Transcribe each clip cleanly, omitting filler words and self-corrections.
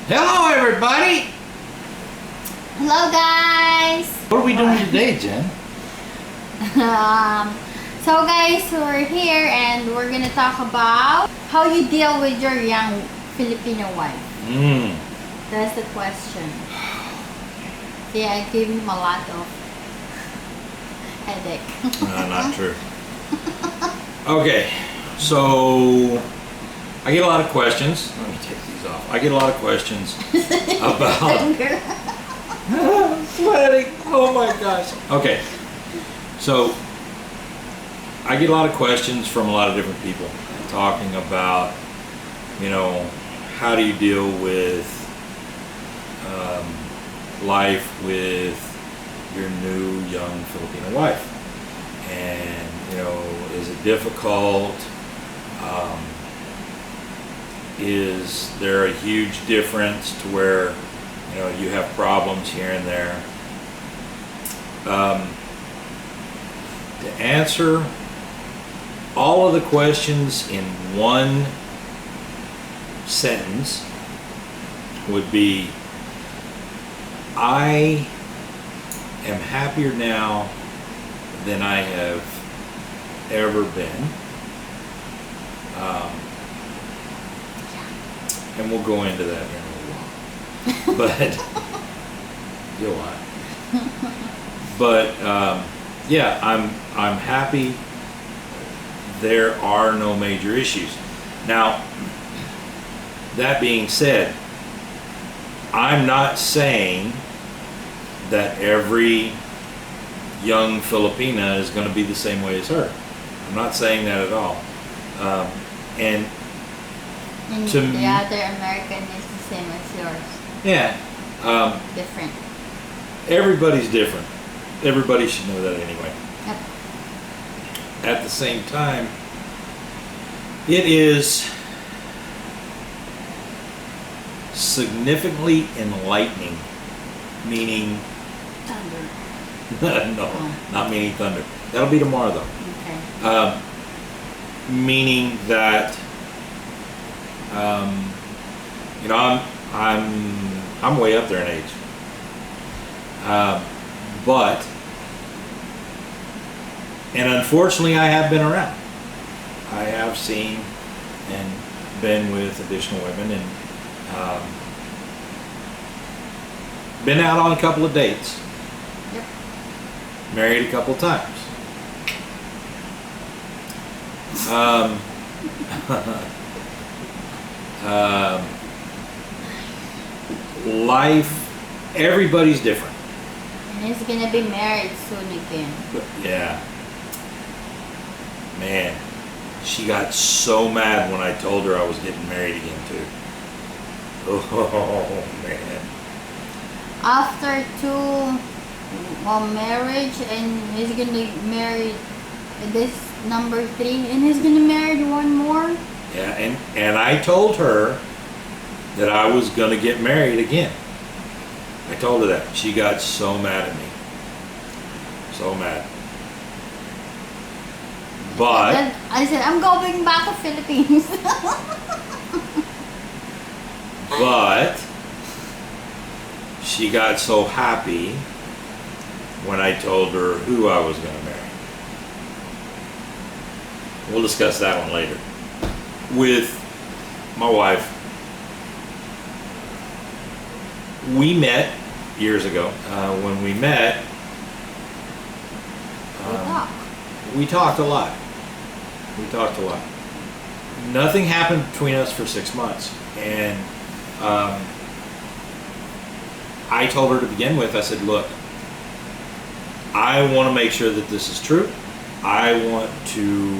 Hello, everybody. Hello, guys. What are we doing today, Jen? So guys, we're here and we're gonna talk about how you deal with your young Filipino wife. That's the question. Yeah, I gave him a lot of headache. Not true. Okay, so I get a lot of questions. Let me take these off. I get a lot of questions about. I'm sweating. Oh my gosh. Okay, so I get a lot of questions from a lot of different people talking about, you know, how do you deal with life with your new young Filipino wife, and you know, is it difficult? Is there a huge difference to where, you know, you have problems here and there? To answer all of the questions in one sentence would be, I am happier now than I have ever been. And we'll go into that in a little while. But you'll laugh. But yeah, I'm happy. There are no major issues. Now, that being said, I'm not saying that every young Filipina is going to be the same way as her. I'm not saying that at all. And to the other American is the same as yours. Yeah. Different. Everybody's different. Everybody should know that anyway. Yep. At the same time, it is significantly enlightening, meaning Thunder. no, not meaning thunder. That'll be tomorrow though. Okay. Meaning that you know, I'm way up there in age, but and unfortunately I have been around. I have seen and been with additional women and been out on a couple of dates. Yep. Married a couple times. Life, everybody's different. And he's gonna be married soon again. But yeah. Man, she got so mad when I told her I was getting married again too. Oh man. After two marriage, and he's gonna marry this number 3, and he's gonna marry one more. Yeah, and I told her that I was gonna get married again. I told her that. She got so mad at me. So mad. But Then I said, I'm going back to Philippines. But she got so happy when I told her who I was going to marry. We'll discuss that one later. With my wife, we met years ago. When we met, we talked a lot. We talked a lot. Nothing happened between us for 6 months. And I told her to begin with, I said, look, I want to make sure that this is true. I want to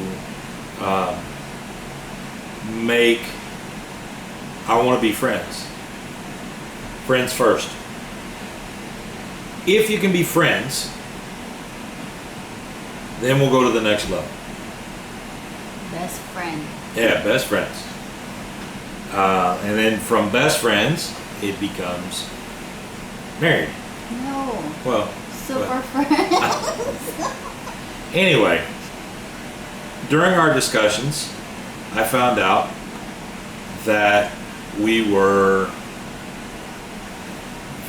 I want to be friends. Friends first. If you can be friends, then we'll go to the next level. Best friend. Yeah, best friends. And then from best friends, it becomes married. No. Well, Super friends. Anyway, during our discussions, I found out that we were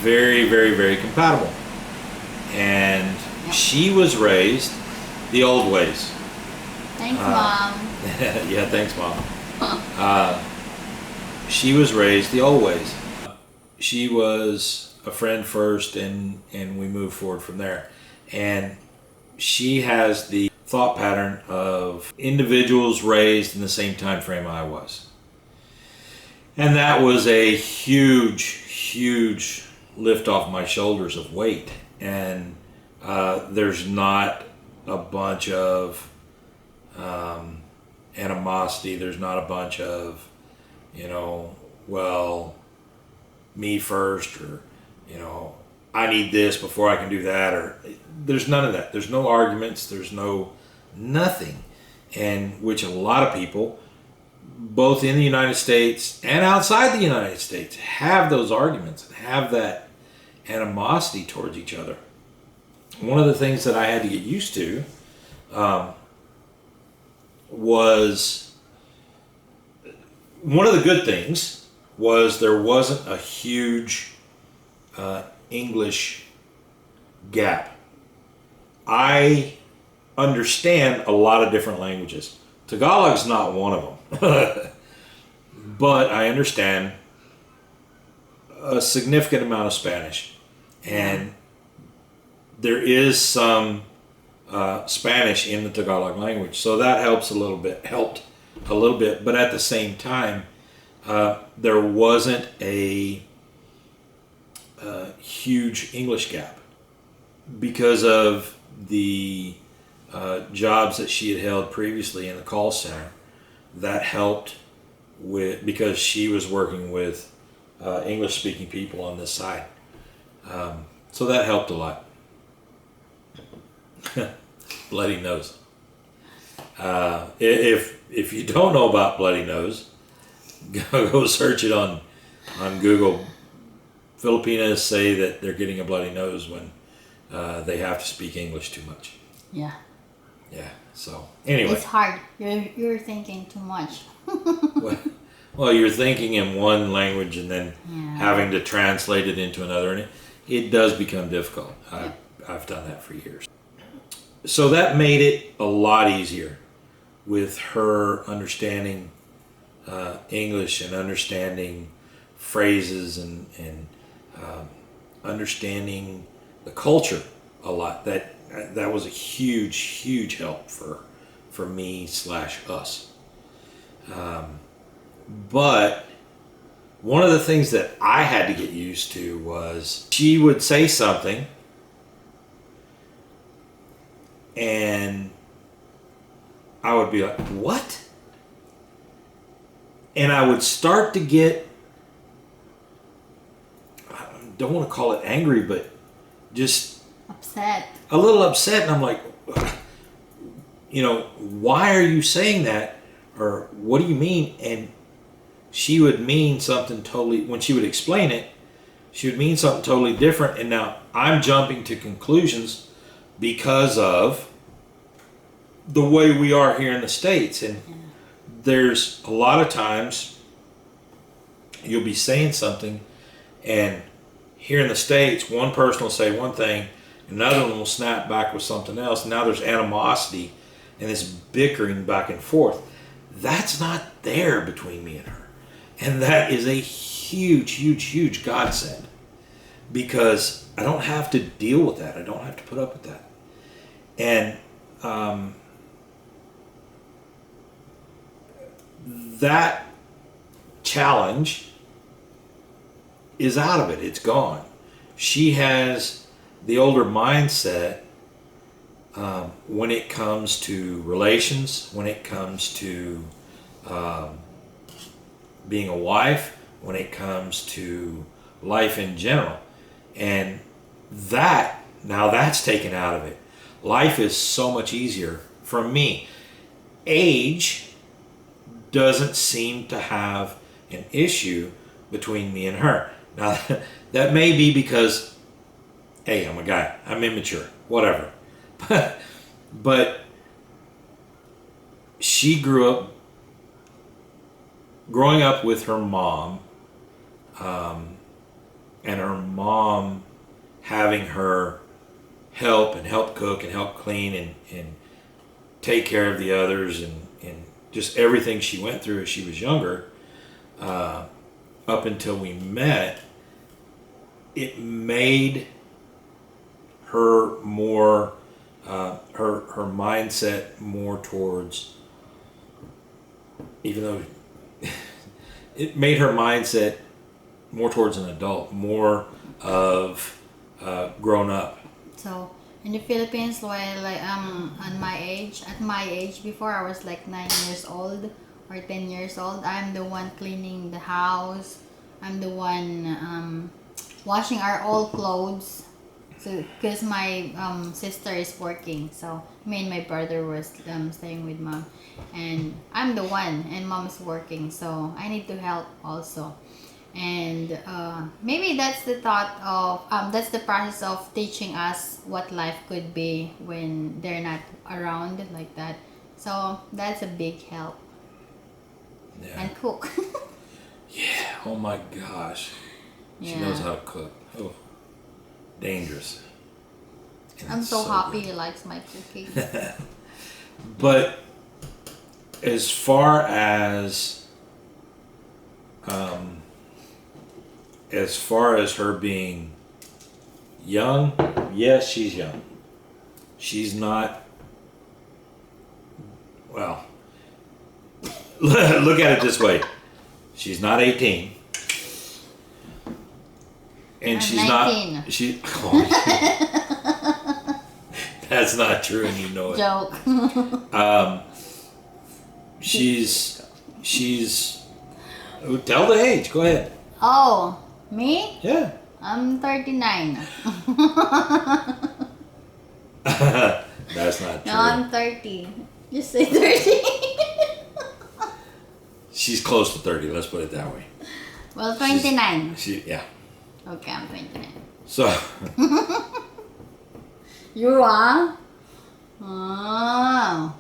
very, very, very compatible. And she was raised the old ways. Thanks, Mom. Yeah, thanks, Mom. She was raised the old ways. She was a friend first, and we moved forward from there. And she has the thought pattern of individuals raised in the same time frame I was. And that was a huge, huge lift off my shoulders of weight. And there's not a bunch of animosity. There's not a bunch of, well, me first, or, I need this before I can do that, or there's none of that. There's no arguments. There's nothing. And which a lot of people, both in the United States and outside the United States, have those arguments and have that animosity towards each other. One of the things that I had to get used to was, one of the good things was there wasn't a huge English gap. I understand a lot of different languages. Tagalog's not one of them. But I understand a significant amount of Spanish. And there is some Spanish in the Tagalog language. So that helped a little bit. But at the same time, there wasn't a huge English gap because of the jobs that she had held previously in the call center. That helped because she was working with English speaking people on this side. So that helped a lot. Bloody nose. If you don't know about bloody nose, go search it on Google. Filipinas say that they're getting a bloody nose when they have to speak English too much. Yeah. Yeah. So anyway, it's hard. You're thinking too much. well, you're thinking in one language and then having to translate it into another, and it does become difficult. I've done that for years. So that made it a lot easier with her understanding English and understanding phrases and understanding the culture a lot. That was a huge help for me / us. But one of the things that I had to get used to was she would say something and I would be like, what? And I would start to get, I don't want to call it angry, but just upset. A little upset. And I'm like, why are you saying that? Or what do you mean? And she would mean something totally, when she would explain it, she would mean something totally different. And now I'm jumping to conclusions because of the way we are here in the States. And there's a lot of times you'll be saying something, and here in the States, one person will say one thing, another one will snap back with something else. Now there's animosity and this bickering back and forth. That's not there between me and her. And that is a huge godsend, because I don't have to deal with that. I don't have to put up with that. And that challenge is out of it. It's gone. She has the older mindset when it comes to relations, when it comes to being a wife, when it comes to life in general. And that's taken out of it. Life is so much easier for me. Age doesn't seem to have an issue between me and her. Now, that may be because, hey, I'm a guy. I'm immature. Whatever. But she growing up with her mom, and her mom having her help cook and help clean and take care of the others and just everything she went through as she was younger, up until we met, it made her more, her mindset more towards, even though it made her mindset more towards an adult, more of grown up. So in the Philippines, like at my age before, I was like 9 years old or 10 years old. I'm the one cleaning the house. I'm the one washing our old clothes. So because my sister is working, so me and my brother was staying with mom, and I'm the one, and mom is working, so I need to help also. And maybe that's the thought of that's the process of teaching us what life could be when they're not around like that. So that's a big help. Yeah. And cook. Yeah. Oh my gosh. She knows how to cook. Oh, dangerous. And I'm it's so happy good. he likes my cooking. But as far as her being young, yes, she's young. She's not, well, look at it this way. She's not 18. And I'm she's 19. not, that's not true and you know it. Joke. She's, oh, tell the age, go ahead. Oh, me? Yeah. I'm 39. That's not true. No, I'm 30. Just say 30. She's close to 30, let's put it that way. Well, 29. Yeah. Okay, I'm 29. So, You are? Oh.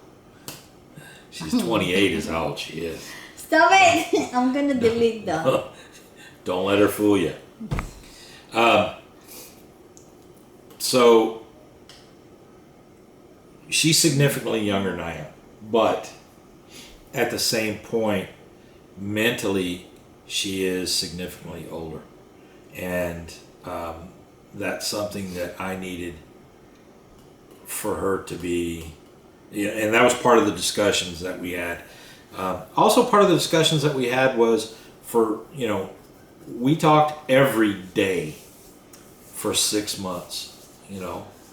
she's 28 is how old she is. Stop it! I'm gonna delete that. Don't let her fool you. So, she's significantly younger than I am. But, at the same point, mentally, she is significantly older. And that's something that I needed for her to be, and that was part of the discussions that we had. Also part of the discussions that we had was we talked every day for 6 months,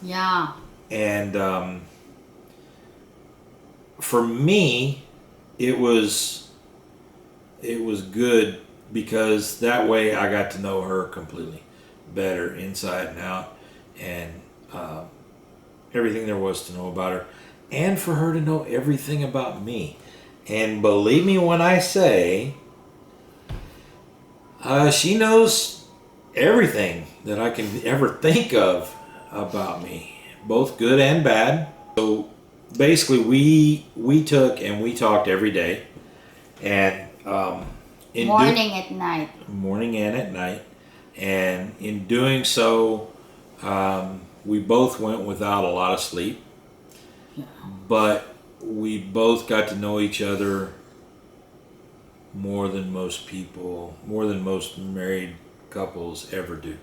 Yeah. and for me, it was good because that way I got to know her completely better, inside and out, and everything there was to know about her, and for her to know everything about me. And believe me when I say, she knows everything that I can ever think of about me, both good and bad. So basically, we took and we talked every day, and Morning at night. morning and at night, and in doing so, we both went without a lot of sleep, but we both got to know each other more than most married couples ever do.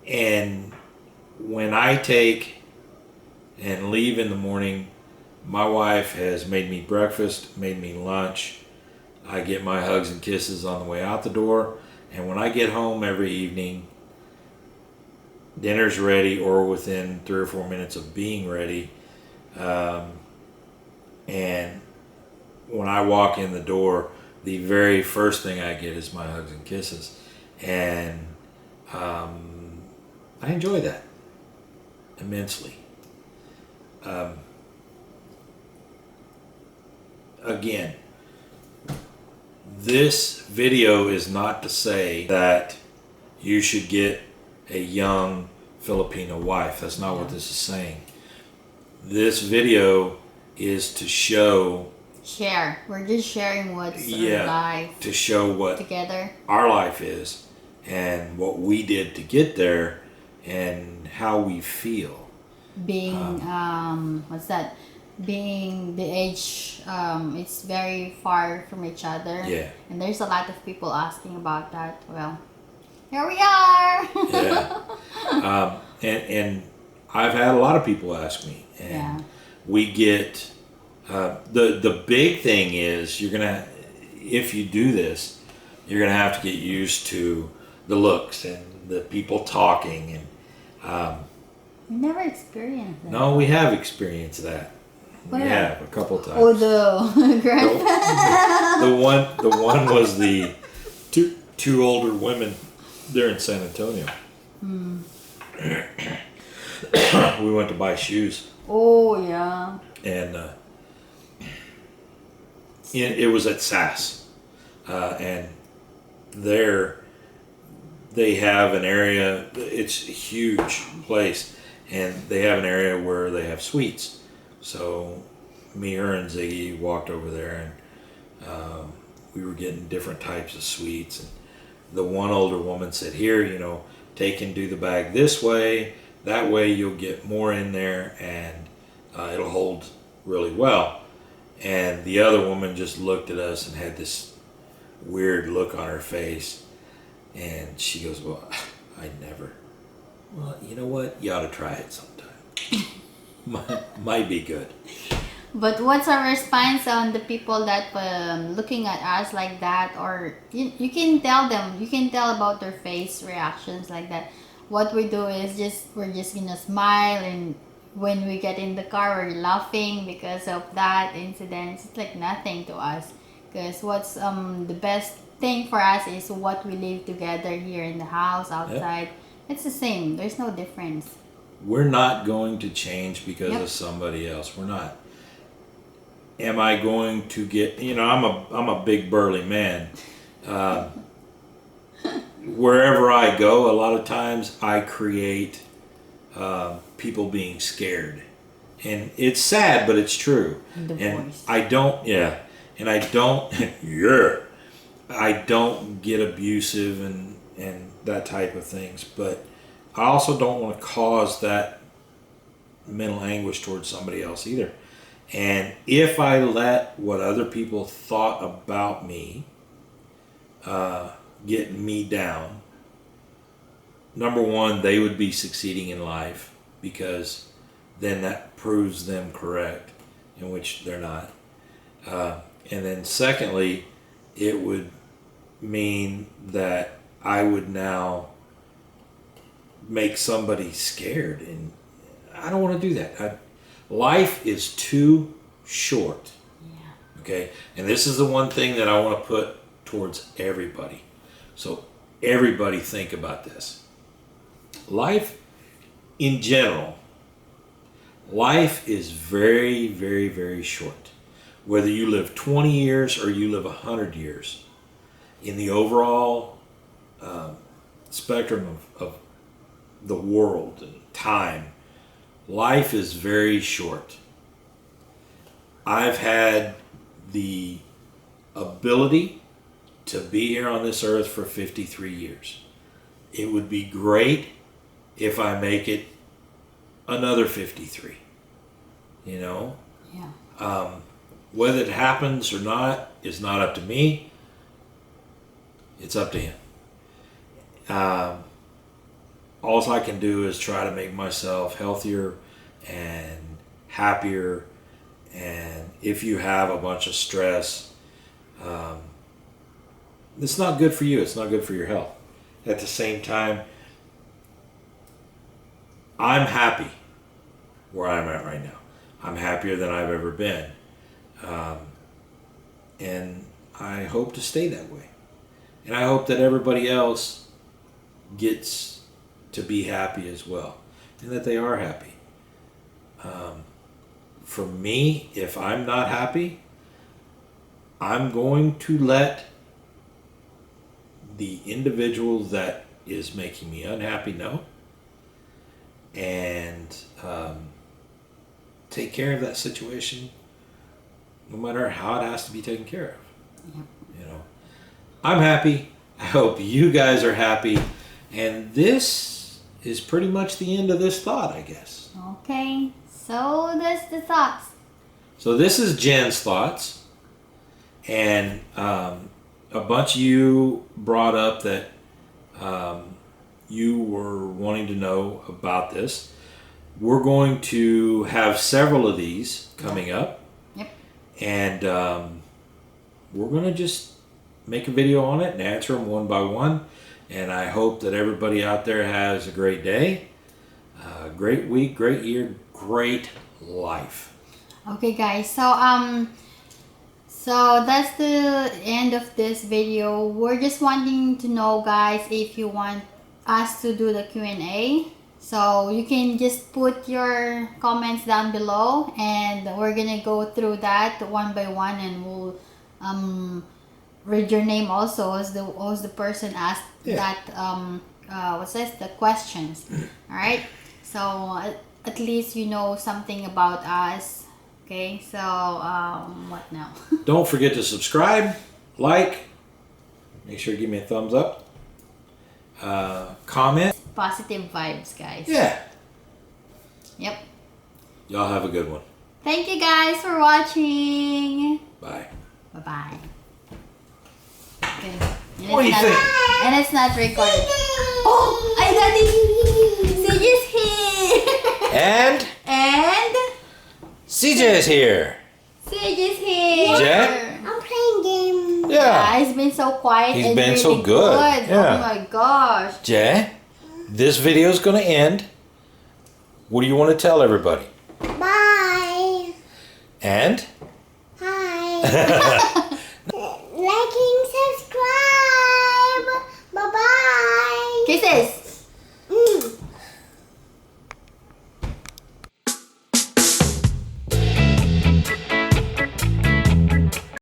And when I take and leave in the morning, my wife has made me breakfast, made me lunch. I get my hugs and kisses on the way out the door, and when I get home every evening, dinner's ready or within 3 or 4 minutes of being ready. And when I walk in the door, the very first thing I get is my hugs and kisses. And I enjoy that immensely. Again, this video is not to say that you should get a young Filipino wife. That's not what this is saying. This video is to show share. We're just sharing what's our life to show what together. Our life is and what we did to get there and how we feel. Being what's that? Being the age, it's very far from each other. Yeah. And there's a lot of people asking about that. Well, here we are. Yeah. And I've had a lot of people ask me, and we get the big thing is you're gonna, if you do this, you're gonna have to get used to the looks and the people talking and. We never experienced that. No, we have experienced that. Where? We have a couple times. Oh, the grandpa. The one was the two older women there in San Antonio. We went to buy shoes. Oh yeah. And it was at SAS, and there they have an area. It's a huge place, and they have an area where they have suites. So me, her, and Ziggy walked over there, and we were getting different types of sweets. And the one older woman said, "Here, take and do the bag this way. That way you'll get more in there, and it'll hold really well." And the other woman just looked at us and had this weird look on her face, and she goes, "Well, I never." Well, you know what? You ought to try it sometime. Might be good. But what's our response on the people that looking at us like that, or you can tell them, you can tell about their face reactions like that. What we do is we're just gonna smile, and when we get in the car, we're laughing because of that incident. It's like nothing to us, because what's the best thing for us is what we live together here in the house, outside. Yep. It's the same. There's no difference. We're not going to change because of somebody else. We're not. Am I going to get? I'm a big burly man. Wherever I go, a lot of times I create people being scared, and it's sad, but it's true. And I don't. Yeah, and I don't. I don't get abusive and that type of things, but I also don't want to cause that mental anguish towards somebody else either. And if I let what other people thought about me get me down, number one, they would be succeeding in life, because then that proves them correct, in which they're not. And then secondly, it would mean that I would now make somebody scared, and I don't want to do that. Life is too short. Yeah. Okay? And this is the one thing that I want to put towards everybody. So everybody think about this. Life in general, life is very, very, very short. Whether you live 20 years or you live 100 years, in the overall spectrum of the world and time, life is very short. I've had the ability to be here on this earth for 53 years. It would be great if I make it another 53. Yeah. Whether it happens or not is not up to me. It's up to him. All I can do is try to make myself healthier and happier. And if you have a bunch of stress, it's not good for you. It's not good for your health. At the same time, I'm happy where I'm at right now. I'm happier than I've ever been. And I hope to stay that way. And I hope that everybody else gets to be happy as well, and that they are happy. For me, if I'm not happy, I'm going to let the individual that is making me unhappy know, and take care of that situation no matter how it has to be taken care of. Yep. You know, I'm happy. I hope you guys are happy. And this is pretty much the end of this thought, I guess. Okay, so that's the thoughts. So this is Jen's thoughts. And a bunch of you brought up that you were wanting to know about this. We're going to have several of these coming up. Yep. And we're going to just make a video on it and answer them one by one. And I hope that everybody out there has a great day, great week, great year, great life. Okay, guys. So that's the end of this video. We're just wanting to know, guys, if you want us to do the Q&A. So you can just put your comments down below, and we're gonna go through that one by one, and we'll read your name also as the person asked that the questions. All right. So at least you know something about us. Okay. So what now? Don't forget to subscribe, like, make sure to give me a thumbs up, comment. Positive vibes, guys. Yeah. Yep. Y'all have a good one. Thank you guys for watching. Bye. Bye-bye. Okay. What do you think? And it's not recorded. Oh, I got it. CJ's here. And CJ is here. CJ's here. Jack? I'm playing game. Yeah. He's been so quiet. He's and been really so good. Yeah. Oh my gosh. Jay, this video is going to end. What do you want to tell everybody? Bye. And? Hi. Liking, subscribe. Bye-bye. Kisses.